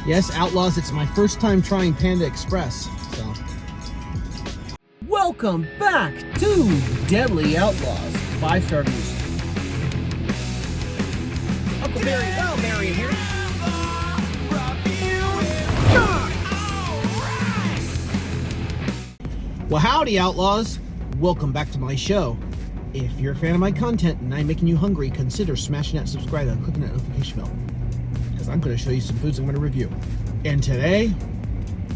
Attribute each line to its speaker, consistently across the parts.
Speaker 1: Yes, Outlaws, it's my first time trying Panda Express, so. Welcome back to Deadly Outlaws. 5-star reviews. Uncle Barry, well, Barry here. Well, howdy, Outlaws. Welcome back to my show. If you're a fan of my content and I'm making you hungry, consider smashing that subscribe and clicking that notification bell, because I'm going to show you some foods I'm going to review. And today,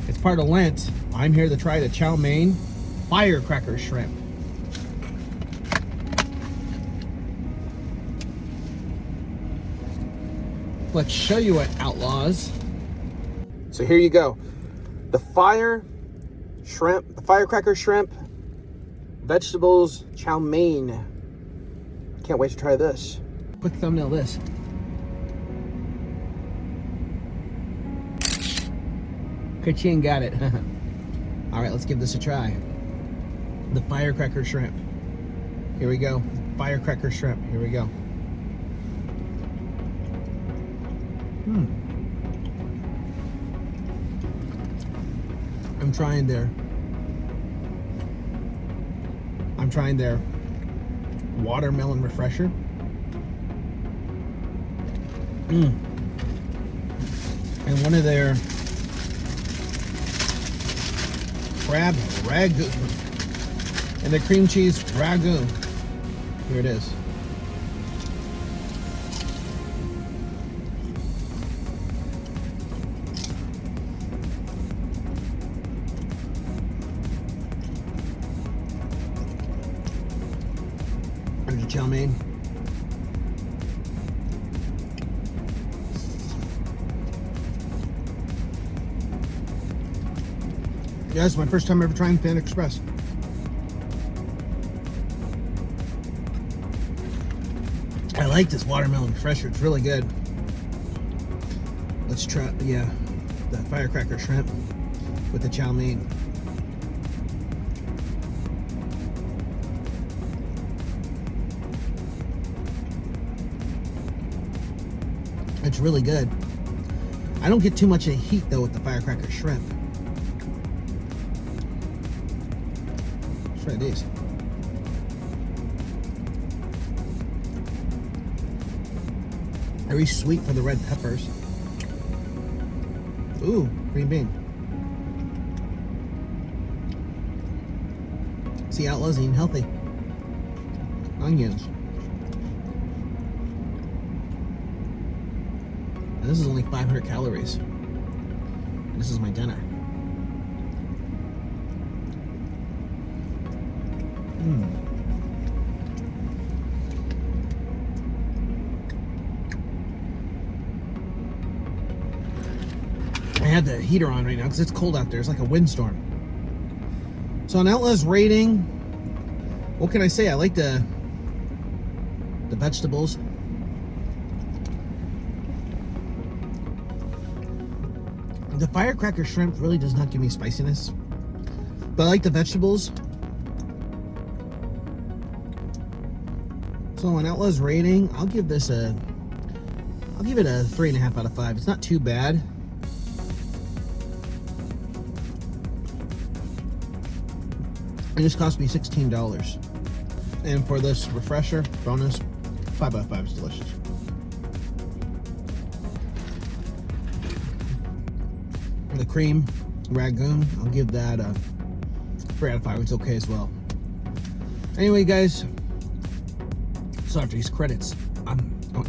Speaker 1: it's part of Lent. I'm here to try the chow mein Firecracker Shrimp. Let's show you what, Outlaws. So here you go. The Firecracker Shrimp, vegetables, chow mein. Can't wait to try this. Quick thumbnail this. Ka-ching, got it. All right, let's give this a try. The Firecracker Shrimp. Here we go. Firecracker Shrimp. Here we go. I'm trying their watermelon refresher. And one of their crab ragoon. And the cream cheese ragoon. Here it is. There's the chow mein. Yeah, it's my first time ever trying Panda Express. I like this watermelon refresher. It's really good. Let's try, the Firecracker Shrimp with the chow mein. It's really good. I don't get too much of heat though with the Firecracker Shrimp. Let's try these. Very sweet for the red peppers. Ooh, green bean. See, Outlaws eating healthy. Onions. And this is only 500 calories. And this is my dinner. I have the heater on right now because it's cold out there. It's like a windstorm. So on Outlaws rating, what can I say? I like the vegetables. The Firecracker Shrimp really does not give me spiciness, but I like the vegetables. So on Outlaws rating, I'll give it a 3.5 out of 5. It's not too bad. It just cost me $16. And for this refresher bonus, 5 out of 5 is delicious. The cream ragoon, I'll give that a 3 out of 5. It's okay as well. Anyway, guys, so after these credits,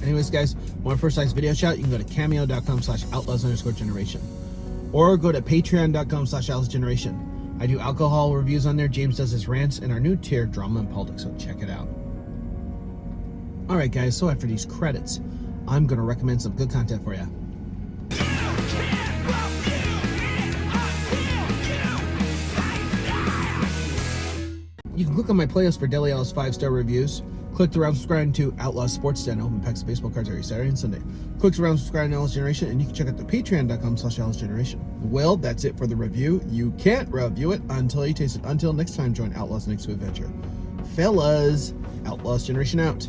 Speaker 1: anyways, guys, want a personalized video shout? You can go to cameo.com/outlaws_generation or go to patreon.com/outlaws_generation. I do alcohol reviews on there. James does his rants and our new tier, drama and politics, so check it out. All right, guys, so after these credits, I'm going to recommend some good content for you. You can click on my playlist for Daily Outlaws 5-star reviews. Click around subscribing to Outlaws Sports Den, open packs of baseball cards every Saturday and Sunday. Click around subscribing to Outlaws Generation, and you can check out the patreon.com/Outlaws Generation. Well, that's it for the review. You can't review it until you taste it. Until next time, join Outlaws' next adventure. Fellas, Outlaws Generation out.